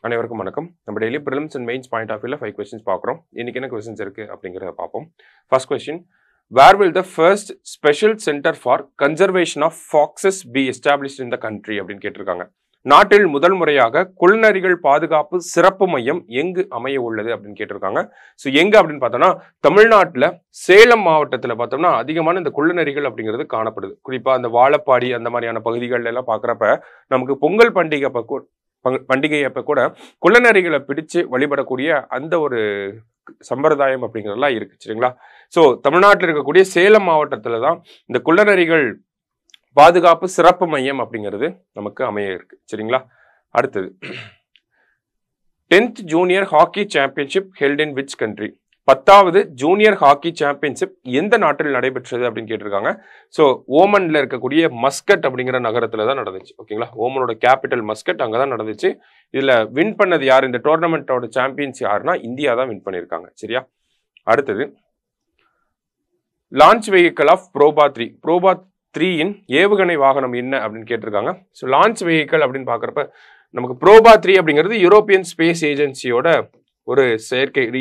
அனைவருக்கும் வணக்கம். நம்ம daily prelims and mains point of வியூல 5 questions பார்க்குறோம். இன்னைக்கு என்ன questions இருக்கு அப்படிங்கறத பார்ப்போம். First question, where will the first special center for conservation of foxes be established in the country அப்படின்னு கேட்டிருக்காங்க. நாட்டில் முதல் முறையாக குள்ளநரிகள் பாதுகாப்பு சிறப்பு மையம் எங்கு அமைய உள்ளது அப்படின்னு கேட்டிருக்காங்க. ஸோ எங்க அப்படின்னு பார்த்தோம்னா தமிழ்நாட்டில் சேலம் மாவட்டத்தில் பார்த்தோம்னா அதிகமான இந்த குள்ளநரிகள் அப்படிங்கிறது காணப்படுது. குறிப்பாக அந்த வாழப்பாடி அந்த மாதிரியான பகுதிகள் எல்லாம் பார்க்குறப்ப நமக்கு பொங்கல் பண்டிகை அப்ப கூட குள்ளநரிகளை பிடிச்சு வழிபடக்கூடிய அந்த ஒரு சம்பிரதாயம் அப்படிங்கிறதெல்லாம் இருக்கு சரிங்களா. ஸோ தமிழ்நாட்டில் இருக்கக்கூடிய சேலம் மாவட்டத்துல தான் இந்த குள்ளநரிகள் பாதுகாப்பு சிறப்பு மையம் அப்படிங்கிறது நமக்கு அமைய இருக்கு சரிங்களா. அடுத்தது 10th junior hockey championship held in which country? 10வது ஜூனியர் ஹாக்கி சாம்பியன்ஷிப் எந்த நாட்டில் நடைபெற்றது அப்படின்னு கேட்டிருக்காங்க. ஸோ ஓமன்ல இருக்கக்கூடிய மஸ்கட் அப்படிங்கிற நகரத்துல தான் நடந்துச்சு ஓகேங்களா. ஓமனோட கேபிட்டல் மஸ்கட் அங்கதான் நடந்துச்சு. இதுல வின் பண்ணது யார், இந்த டோர்னமெண்டோட சாம்பியன்ஸ் யாருன்னா இந்தியா தான் வின் பண்ணியிருக்காங்க சரியா. அடுத்தது லான்ச் வெஹிக்கிள் ஆஃப் ப்ரோபா 3 ஏவுகணை வாகனம் என்ன அப்படின்னு கேட்டிருக்காங்க. ஸோ லான்ச் வெஹிக்கிள் அப்படின்னு பாக்குறப்ப நமக்கு ப்ரோபா 3 அப்படிங்கிறது யூரோப்பியன் ஸ்பேஸ் ஏஜென்சியோட ஒரு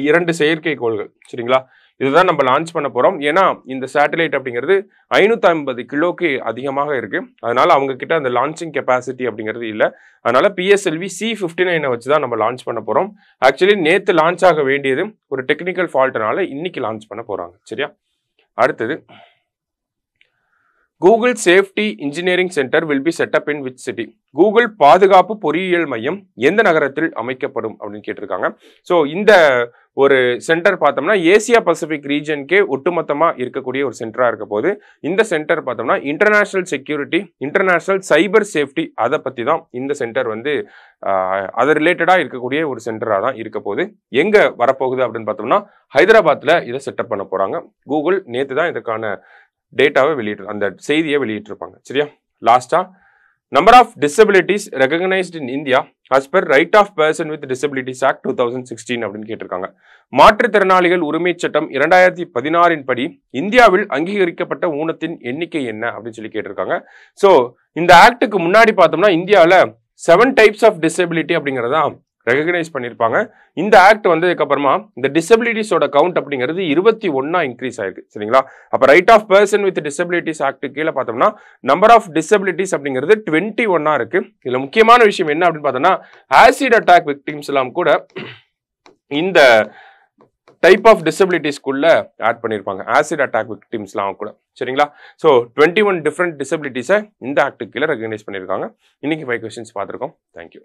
2 செயற்கைக்கோள்கள் சரிங்களா. இதுதான் நம்ம லான்ச் பண்ண போறோம். ஏன்னா இந்த சேட்டலைட் அப்படிங்கிறது 550 கிலோக்கு அதிகமாக இருக்கு. அதனால அவங்க கிட்ட அந்த லான்ச்சிங் கெப்பாசிட்டி அப்படிங்கிறது இல்லை. அதனால PSLV C-59 வச்சுதான் நம்ம லான்ச் பண்ண போறோம். ஆக்சுவலி நேத்து லான்ச் ஆக வேண்டியது ஒரு டெக்னிக்கல் ஃபால்ட்னால இன்னைக்கு லான்ச் பண்ண போறாங்க சரியா. அடுத்தது Google safety engineering centre will be setup in which city? Google பாதுகாப்பு பொறியியல் மையம் எந்த நகரத்தில் அமைக்கப்படும் அப்படின்னு கேட்டிருக்காங்க. ஸோ இந்த ஒரு சென்டர் பார்த்தோம்னா ஏசியா பசிபிக் ரீஜனுக்கே ஒட்டுமொத்தமா இருக்கக்கூடிய ஒரு சென்டரா இருக்க போது. இந்த சென்டர் பார்த்தோம்னா international security, international cyber safety அதை பத்தி தான் இந்த சென்டர் வந்து அது ரிலேட்டடா இருக்கக்கூடிய ஒரு சென்டரா தான் இருக்க போது. எங்க வரப்போகுது அப்படின்னு பார்த்தோம்னா ஹைதராபாத்ல இதை செட்டப் பண்ண போறாங்க. கூகுள் நேத்து தான் இதுக்கான டேட்டாவை அந்த செய்தியை வெளியிட்டிருப்பாங்க சரியா. லாஸ்டா number of disabilities recognised in India as per right of person with disabilities act 2016 அப்படின்னு கேட்டிருக்காங்க. மாற்றுத்திறனாளிகள் உரிமை சட்டம் 2016 படி இந்தியாவில் அங்கீகரிக்கப்பட்ட ஊனத்தின் எண்ணிக்கை என்ன அப்படின்னு சொல்லி கேட்டிருக்காங்க. ஸோ இந்த ஆக்டுக்கு முன்னாடி பார்த்தோம்னா இந்தியாவில் 7 டைப்ஸ் ஆஃப் டிசபிலிட்டி அப்படிங்கிறதா ரெகக்னைஸ் பண்ணியிருப்பாங்க. இந்த ஆக்ட் வந்ததுக்கு அப்புறமா இந்த டிசபிலிட்டிஸோட கவுண்ட் அப்படிங்கிறது 21 இன்க்ரீஸ் ஆயிருக்கு சரிங்களா. அப்ப right of person with disabilities act கீழே பார்த்தோம்னா நம்பர் ஆஃப் டிசபிலிட்டிஸ் அப்படிங்கிறது 21 இருக்கு. இதுல முக்கியமான விஷயம் என்ன அப்படின்னு பார்த்தோம்னா ஆசிட் அட்டாக் விக்டிம்ஸ் எல்லாம் கூட இந்த டைப் ஆஃப் டிசபிலிட்டிஸ்க்குள்ள ஆட் பண்ணியிருப்பாங்க. ஆசிட் அட்டாக் விக்டிம்ஸ்லாம் கூட சரிங்களா. ஸோ 21 டிஃப்ரெண்ட் டிசபிலிட்டிஸை இந்த ஆக்டுக்கு கீழே ரெகக்னைஸ் பண்ணியிருக்காங்க. இன்னைக்கு 5 questions பார்த்துருக்கோம். தேங்க்யூ.